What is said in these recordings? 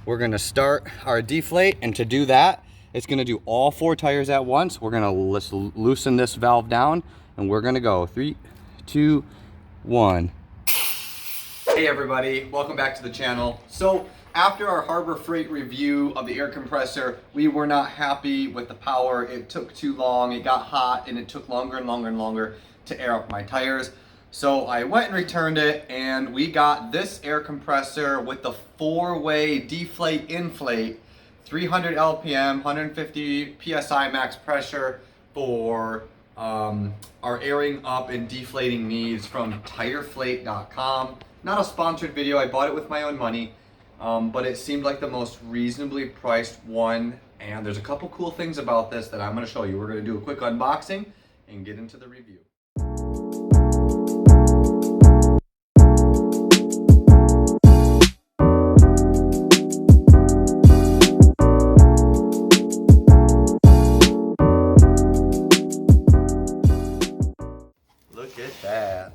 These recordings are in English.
we're gonna start our deflate, and to do that, it's gonna do all 4 tires at once. We're gonna loosen this valve down, and we're gonna go 3, 2, 1. Hey everybody, welcome back to the channel. So after our Harbor Freight review of the air compressor, we were not happy with the power. It took too long, it got hot, and it took longer and longer and longer to air up my tires. So I went and returned it, and we got this air compressor with the 4-way Deflate Inflate, 300 LPM, 150 PSI max pressure for our airing up and deflating needs from TireFlate.com. Not a sponsored video, I bought it with my own money, but it seemed like the most reasonably priced one, and there's a couple cool things about this that I'm going to show you. We're going to do a quick unboxing and get into the review. Look at that.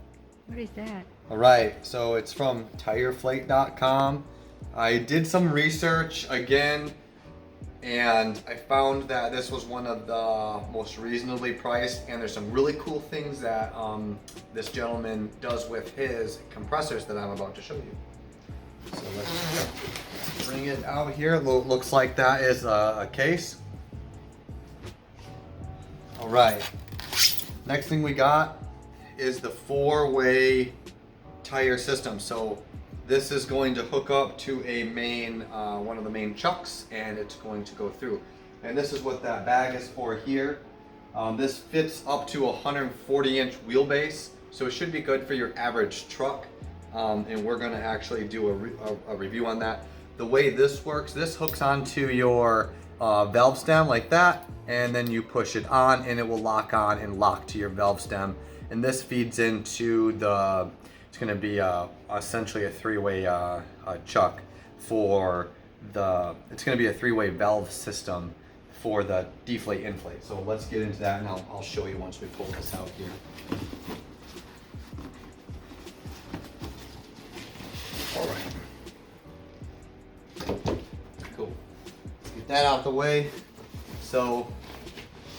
What is that? All right, so it's from TireFlate.com. I did some research again, and I found that this was one of the most reasonably priced, and there's some really cool things that this gentleman does with his compressors that I'm about to show you. So let's bring it out here. Looks like that is a case. All right, next thing we got is the 4-way tire system. So this is going to hook up to a main, one of the main chucks, and it's going to go through. And this is what that bag is for here. This fits up to a 140-inch wheelbase, so it should be good for your average truck. And we're gonna actually do a review on that. The way this works, this hooks onto your valve stem like that, and then you push it on and it will lock on and lock to your valve stem. And this feeds into the, it's going to be essentially a 3-way chuck for the, it's going to be a 3-way valve system for the Deflate Inflate. So let's get into that, and I'll show you once we pull this out here. All right. Cool. Get that out the way. So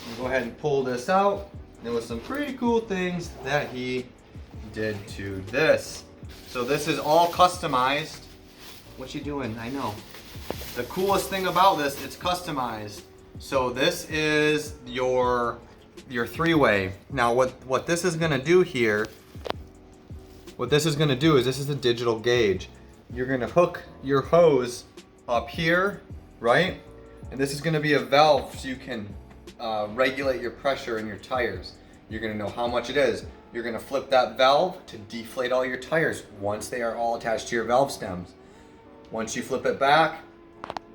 we'll go ahead and pull this out. There was some pretty cool things that he did to this. So this is all customized. What you doing? I know. The coolest thing about this, it's customized. So this is your 3-way. Now what this is gonna do here, what this is gonna do is, this is a digital gauge. You're gonna hook your hose up here, right? And this is gonna be a valve so you can regulate your pressure in your tires. You're gonna know how much it is. You're gonna flip that valve to deflate all your tires once they are all attached to your valve stems. Once you flip it back,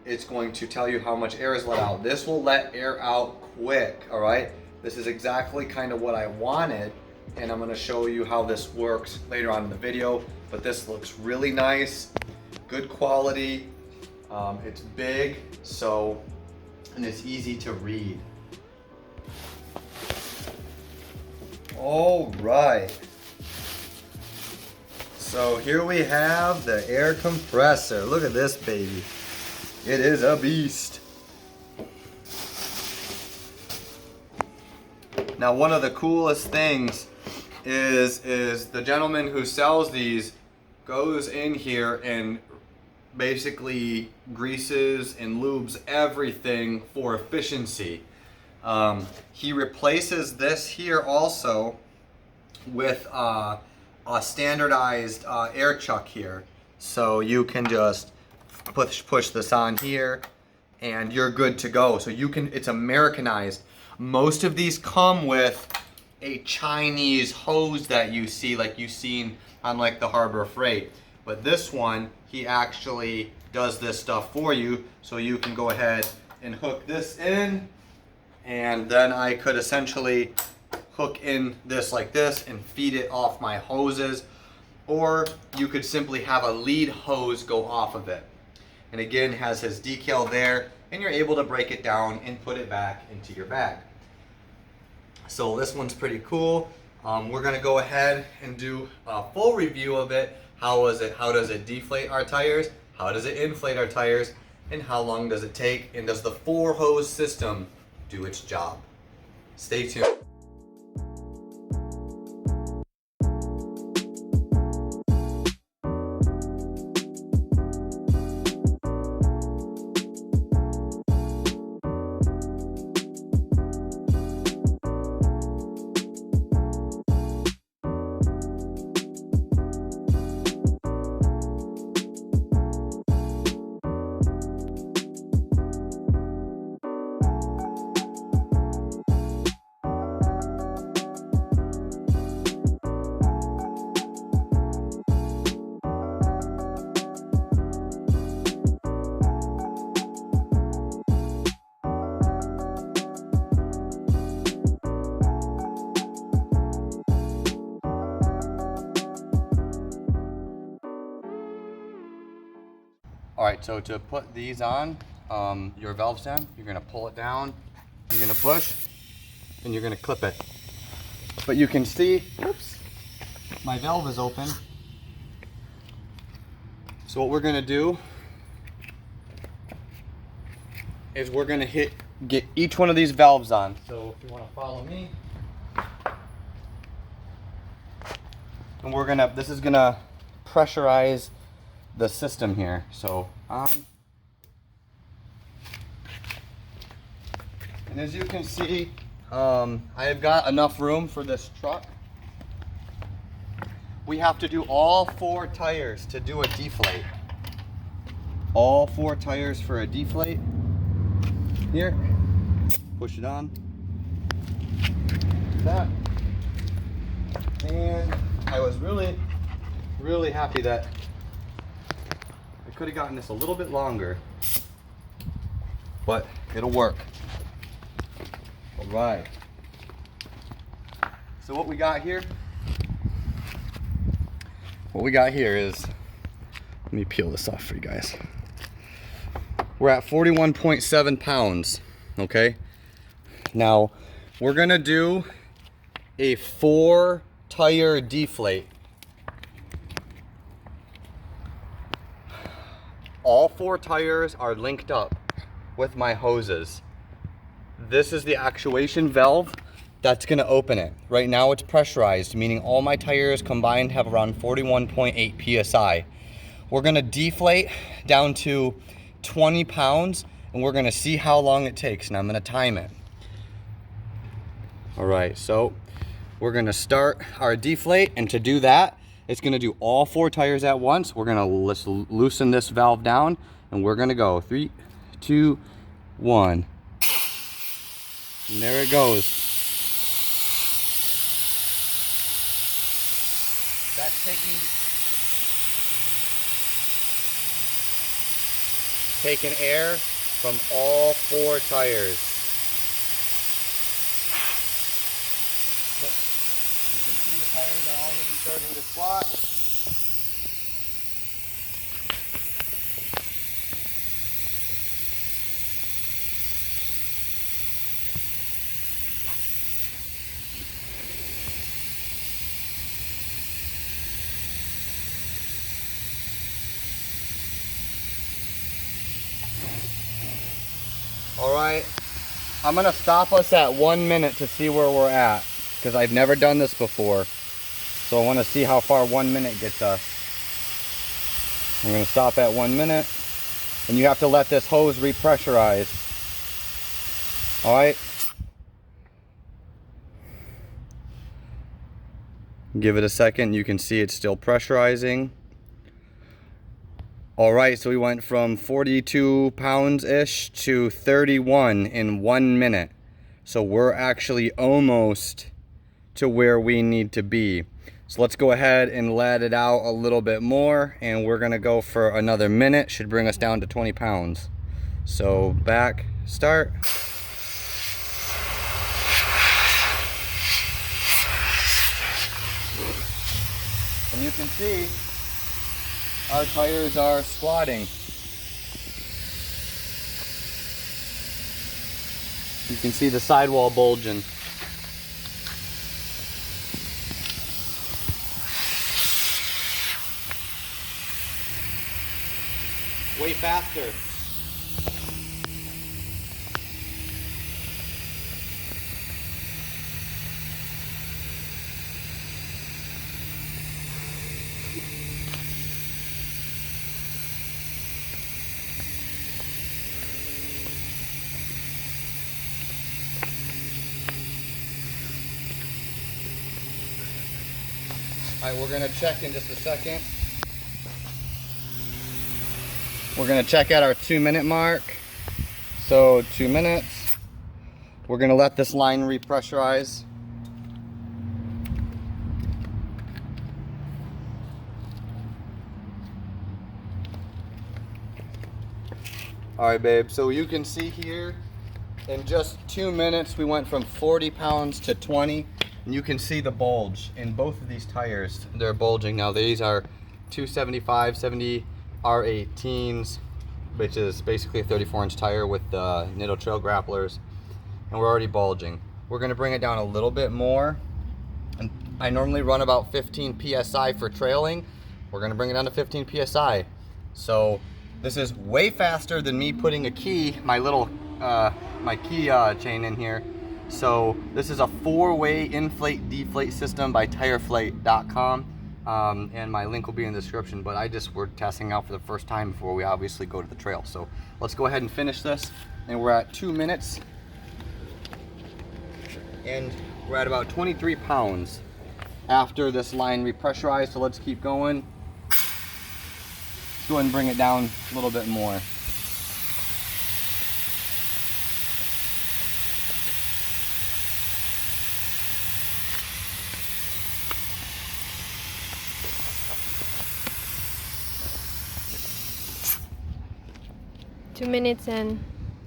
it's going to tell you how much air is let out. This will let air out quick, all right? This is exactly kind of what I wanted, and I'm gonna show you how this works later on in the video, but this looks really nice, good quality. It's big, so, and it's easy to read. All right, so here we have the air compressor. Look at this baby. It is a beast. Now, one of the coolest things is the gentleman who sells these goes in here and basically greases and lubes everything for efficiency. He replaces this here also with a standardized air chuck here. So you can just push this on here and you're good to go. So you can, it's Americanized. Most of these come with a Chinese hose that you see, like you've seen on like the Harbor Freight. But this one, he actually does this stuff for you. So you can go ahead and hook this in, and then I could essentially hook in this like this and feed it off my hoses, or you could simply have a lead hose go off of it. And again, has his decal there, and you're able to break it down and put it back into your bag. So this one's pretty cool. We're gonna go ahead and do a full review of it. How does it deflate our tires? How does it inflate our tires? and how long does it take, and does the 4-hose system do its job? Stay tuned. All right, so to put these on, your valve stem, you're gonna pull it down, you're gonna push, and you're gonna clip it. But you can see, oops, my valve is open. So what we're gonna do is we're gonna get each one of these valves on. So if you wanna follow me, and this is gonna pressurize the system here. So on, and as you can see, I have got enough room for this truck. We have to do all 4 tires to do a deflate. All 4 tires for a deflate. Here, push it on. That. And I was really happy that I could have gotten this a little bit longer, but it'll work. All right. So what we got here is, let me peel this off for you guys. We're at 41.7 pounds, okay? Now, we're gonna do a 4-tire deflate. All 4 tires are linked up with my hoses. This is the actuation valve that's gonna open it. Right now it's pressurized, meaning all my tires combined have around 41.8 PSI. We're gonna deflate down to 20 pounds and we're gonna see how long it takes, and I'm gonna time it. All right, so we're gonna start our deflate, and to do that, it's gonna do all 4 tires at once. We're gonna loosen this valve down, and we're gonna go 3, 2, 1. And there it goes. That's taking air from all 4 tires. You can see the tires are already starting to slot. All right, I'm gonna stop us at 1 minute to see where we're at, because I've never done this before. So I wanna see how far 1 minute gets us. I'm gonna stop at 1 minute, and you have to let this hose repressurize. All right. Give it a second, you can see it's still pressurizing. All right, so we went from 42 pounds-ish to 31 in 1 minute. So we're actually almost to where we need to be. So let's go ahead and let it out a little bit more, and we're gonna go for another minute. Should bring us down to 20 pounds. So back, start. And you can see our tires are squatting. You can see the sidewall bulging. Way faster. All right, we're gonna check in just a second. We're gonna check at our 2-minute mark. So 2 minutes. We're gonna let this line repressurize. All right, babe, so you can see here, in just 2 minutes, we went from 40 pounds to 20, and you can see the bulge in both of these tires. They're bulging now. These are 275, 70 R18s, which is basically a 34-inch tire with the Nitto Trail grapplers, and we're already bulging. We're gonna bring it down a little bit more, and I normally run about 15 PSI for trailing. We're gonna bring it down to 15 PSI. So this is way faster than me putting a key, my little, my key chain in here. So this is a 4-way inflate deflate system by tireflate.com. And my link will be in the description, but we're testing out for the first time before we obviously go to the trail. So let's go ahead and finish this. And we're at 2 minutes. And we're at about 23 pounds after this line repressurized. So let's keep going. Let's go ahead and bring it down a little bit more.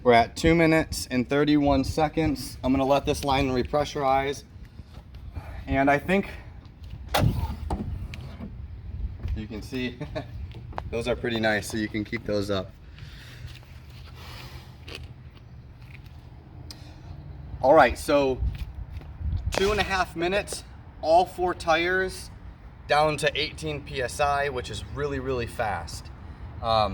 We're at 2 minutes and 31 seconds. I'm gonna let this line repressurize. And I think you can see those are pretty nice, so you can keep those up. All right, so 2.5 minutes, all 4 tires down to 18 PSI, which is really, really fast.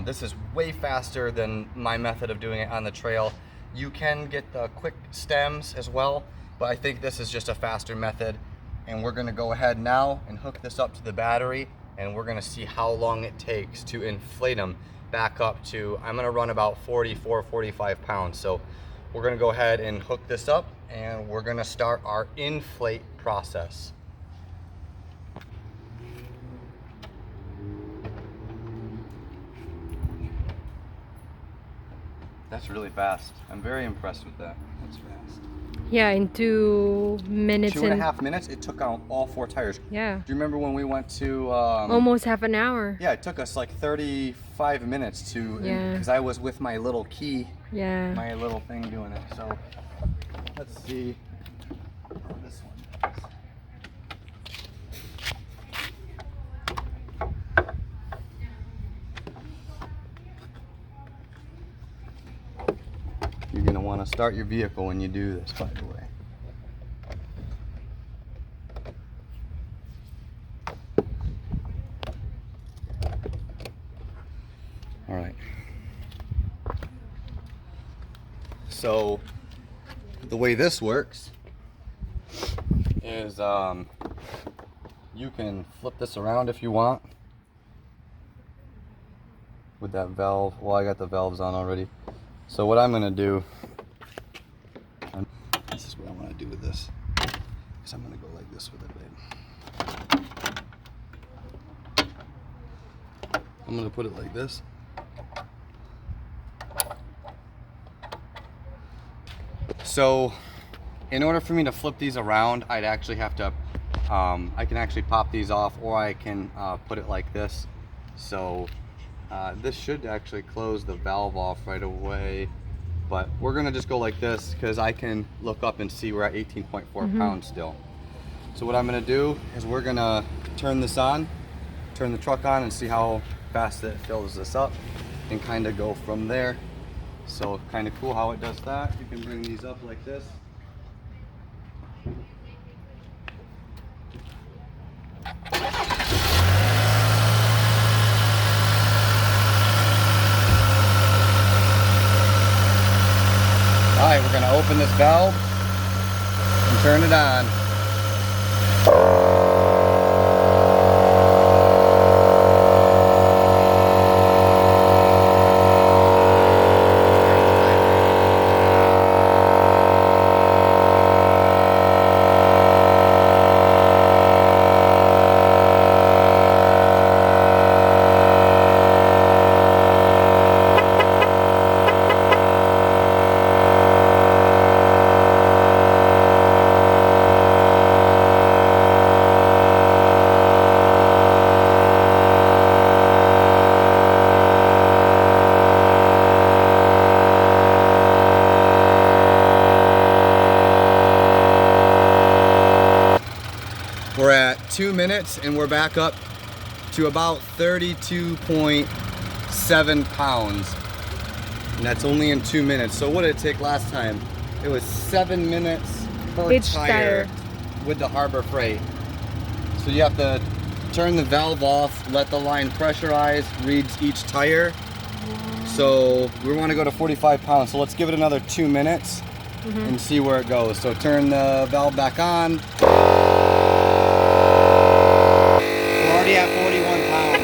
This is way faster than my method of doing it on the trail. You can get the quick stems as well, but I think this is just a faster method. And we're gonna go ahead now and hook this up to the battery, and we're gonna see how long it takes to inflate them back up to, I'm gonna run about 44, 45 pounds. So we're gonna go ahead and hook this up, and we're gonna start our inflate process. That's really fast. I'm very impressed with that. That's fast. Yeah, in 2 minutes. 2.5 minutes, it took out all 4 tires. Yeah. Do you remember when we went to... almost half an hour. Yeah, it took us like 35 minutes to... Yeah. Because I was with my little key. Yeah. My little thing doing it. So, let's see how this one does. You're going to want to start your vehicle when you do this, by the way. All right. So the way this works is you can flip this around if you want with that valve. Well, I got the valves on already. So what I'm gonna do, this is what I want to do with this, is I'm gonna go like this with it, babe. I'm gonna put it like this. So in order for me to flip these around, I'd actually have to, I can actually pop these off, or I can put it like this. So this should actually close the valve off right away, but we're gonna just go like this because I can look up and see we're at 18.4 pounds still. So what I'm gonna do is we're gonna turn this on, turn the truck on, and see how fast it fills this up, and kind of go from there. So kind of cool how it does that. You can bring these up like this. All right, we're gonna open this valve and turn it on. We're at 2 minutes and we're back up to about 32.7 pounds. And that's only in 2 minutes. So what did it take last time? It was 7 minutes per Each tire with the Harbor Freight. So you have to turn the valve off, let the line pressurize, reads each tire. So we want to go to 45 pounds. So let's give it another 2 minutes and see where it goes. So turn the valve back on. We're already at 41 pounds.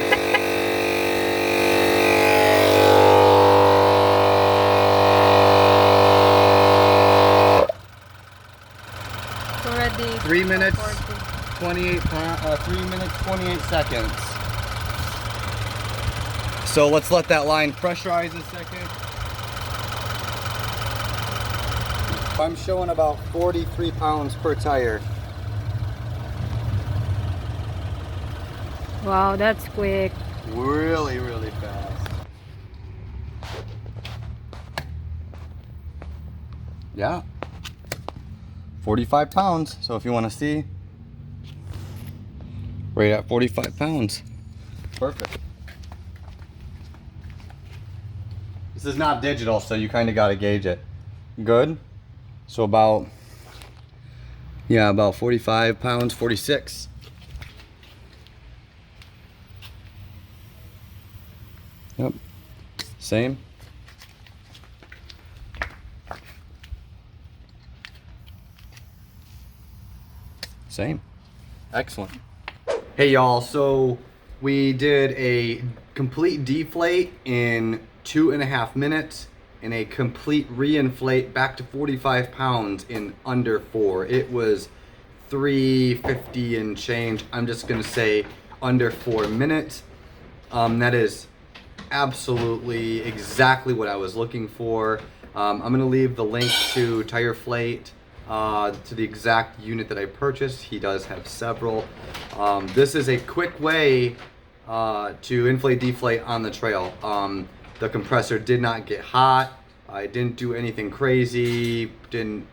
already 3 minutes, 40. 3 minutes, 28 seconds. So let's let that line pressurize a second. I'm showing about 43 pounds per tire. Wow, that's quick. Really, really fast. Yeah. 45 pounds. So if you want to see, right at 45 pounds. Perfect. This is not digital, so you kind of got to gauge it. Good. So about 45 pounds, 46. Yep. Same. Same. Excellent. Hey y'all, so we did a complete deflate in 2.5 minutes and a complete re-inflate back to 45 pounds in under 4. It was 350 and change. I'm just gonna say under 4 minutes. That is absolutely exactly what I was looking for. I'm gonna leave the link to Tireflate, to the exact unit that I purchased. He does have several. This is a quick way to inflate, deflate on the trail. The compressor did not get hot. I didn't do anything crazy. Didn't,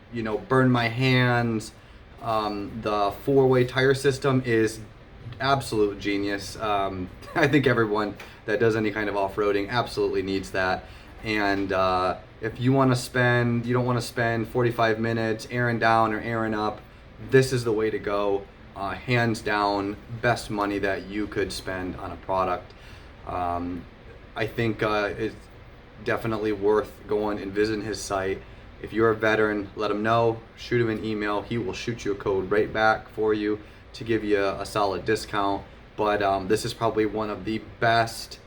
burn my hands. The 4-way tire system is absolute genius. I think everyone that does any kind of off-roading absolutely needs that. And if you don't want to spend 45 minutes airing down or airing up, this is the way to go. Hands down, best money that you could spend on a product. I think it's definitely worth going and visiting his site. If you're a veteran, let him know, shoot him an email. He will shoot you a code right back for you to give you a solid discount. But this is probably one of the best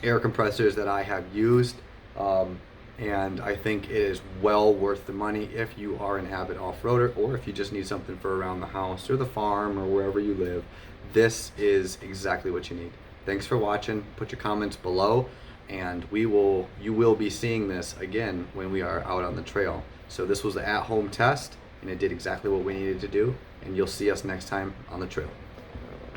air compressors that I have used. And I think it is well worth the money if you are an avid off-roader, or if you just need something for around the house or the farm or wherever you live. This is exactly what you need. Thanks for watching. Put your comments below, and you will be seeing this again when we are out on the trail. So this was the at-home test, and it did exactly what we needed to do, and you'll see us next time on the trail.